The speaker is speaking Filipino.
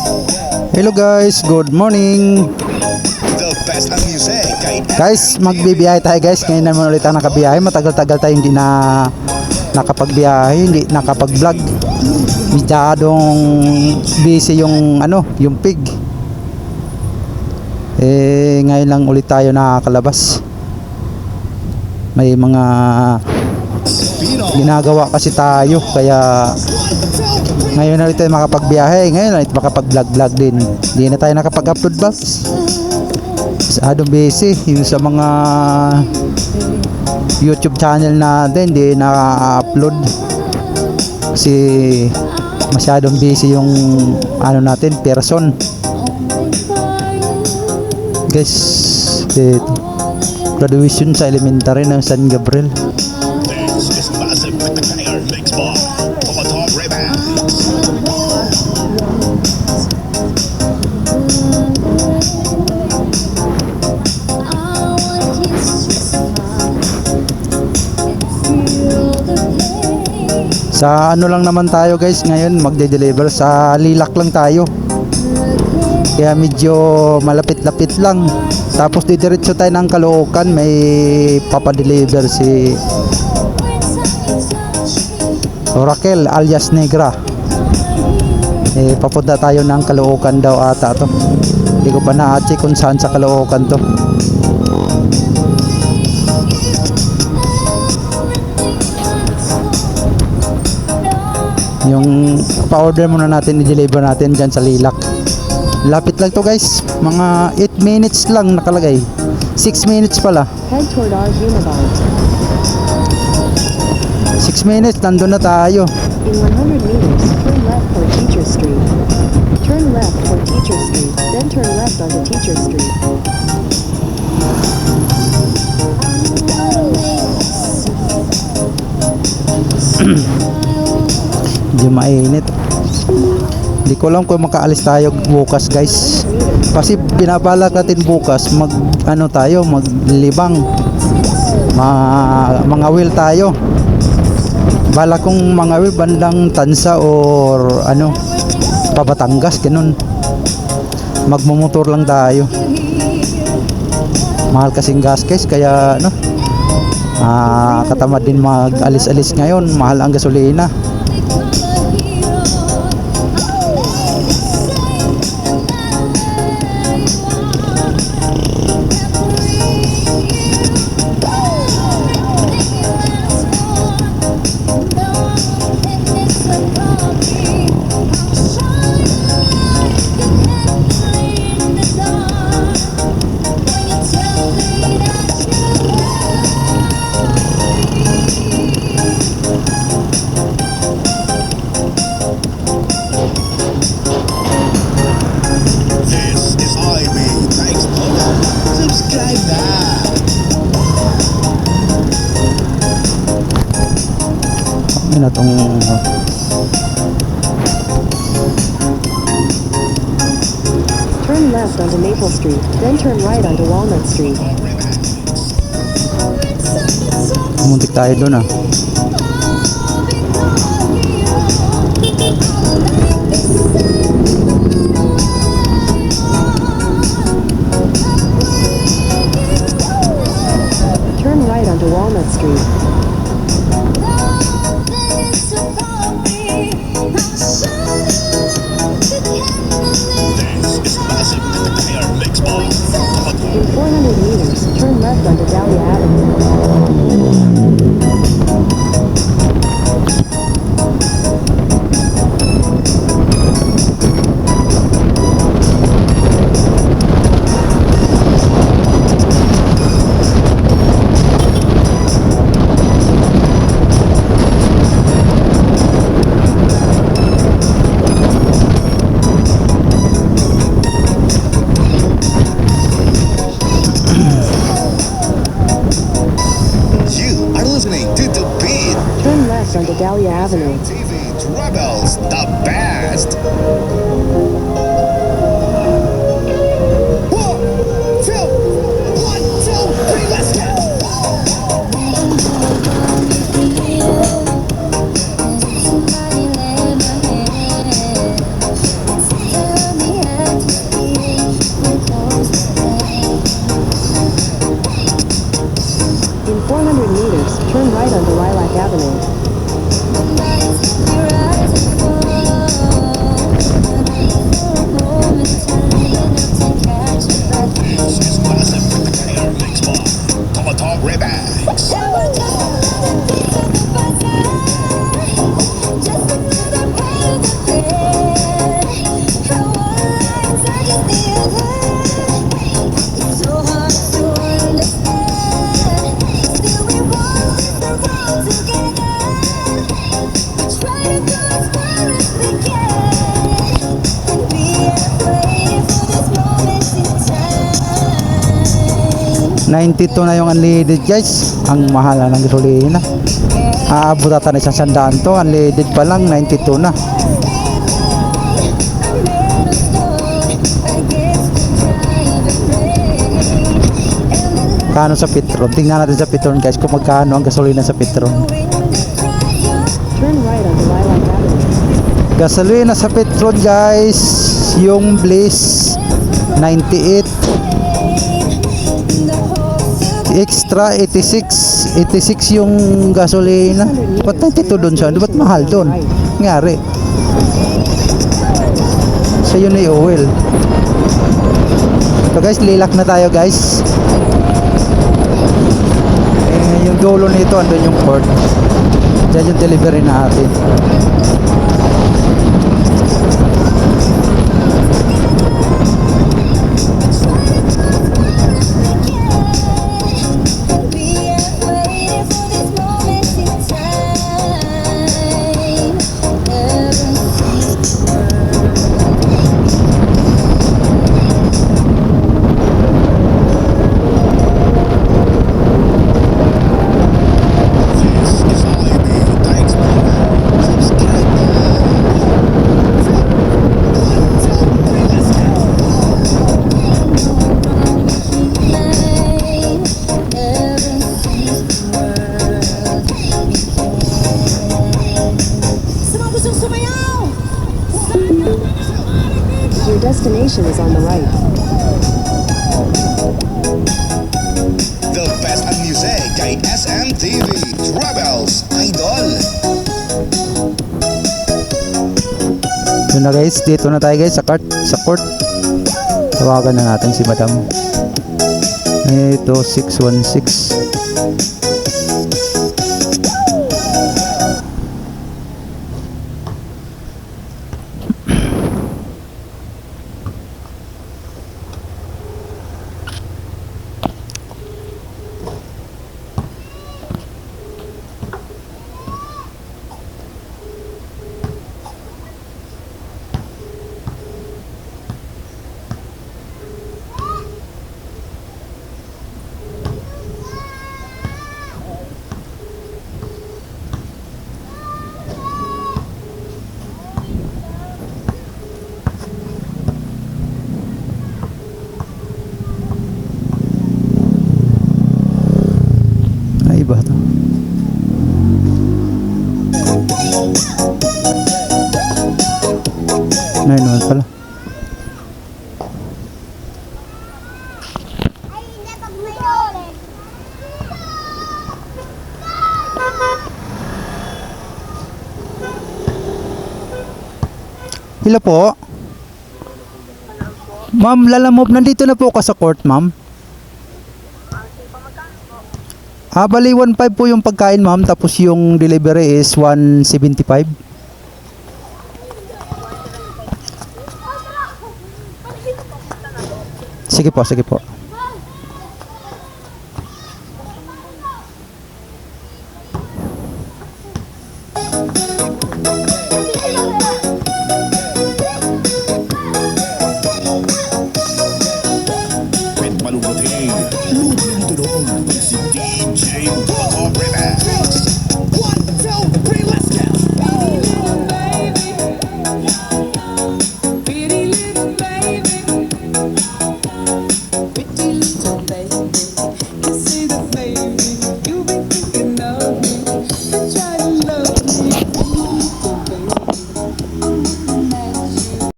Hello guys, good morning. Guys, magbibiyahe tayo guys. Ngayon naman ulit ang nakabiyahe. Matagal-tagal tayo hindi na nakapagbiyahe, hindi nakapag-vlog. Masyadong busy yung yung pig. Ngayon lang ulit tayo nakakalabas. May mga ginagawa kasi tayo kaya ngayon na ulit tayo makapagbiyahe. Ngayon na ulit makapag-vlog din. Hindi na tayo nakapag-upload vlogs. Masyadong busy yung sa mga YouTube channel natin, hindi na-upload kasi masyadong busy yung natin, person. Guys, graduation sa elementary ng San Gabriel. Sa lang naman tayo guys, ngayon magde-deliver sa Lilac lang tayo. Kaya medyo malapit-lapit lang. Tapos didiretso tayo ng Caloocan, may papadeliver si Raquel alias Negra. Papunta tayo ng Caloocan daw ata to. Hindi ko pa na-check kung saan sa Caloocan to. Yung pa-order muna natin, i-deliver natin dyan sa Lilac. Lapit lang to guys, mga 8 minutes lang nakalagay. 6 minutes pala. Head toward our Unibike. 6 minutes, nandun na tayo. In 100 meters, turn left for Teacher Street. Turn left for Teacher Street, then turn left onto Teacher Street. Hindi mainit. Hindi ko alam kung makaalis tayo bukas guys. Kasi binabalak natin bukas maglibang. Mga wheel tayo. Bala kong mga wheel bandang Tansa or Batangas, ganun. Magmumotor lang tayo. Mahal kasing gas guys, kaya katamad din mag-alis-alis ngayon. Mahal ang gasolina. Turn left onto Maple Street, then turn right onto Walnut Street. Muntik tayo doon Turn right onto Walnut Street. In 400 meters, turn left onto Dahlia Avenue. Onto Dahlia Avenue. TV Rebels, the best. 1, 2, 3, let's go. 92 na yung unleaded guys. Ang mahal na ng gasolina. Aabot ata na 100 to. Unleaded pa lang 92 na. Kano sa Petron? Tingnan natin sa Petron guys kung magkano ang gasolina sa Petron. Turn right onto Lilac Avenue. Gasolina sa Petron guys, yung Bliss 98, extra 86 yung gasolina. Ba't 92 doon siya? Ba't mahal doon? Ngari sa yun ay oil. So guys, lilak na tayo guys. Yung dulo nito andun yung port. Diyan yung delivery natin. This is Highway the Explorer. Subscribe now. Let's go. Your destination is on the right. The best at music kay SMTV. Travels Idol. Yun na guys, dito na tayo guys sa court. Tawagan na natin si Madam. Ito 616. Ay, iba to. Ay, naman pala. Hello po. Ma'am, lalamove, nandito na po ka sa court, ma'am. Bali 1.5 po yung pagkain, ma'am, tapos yung delivery is 175. Sige po, sige po.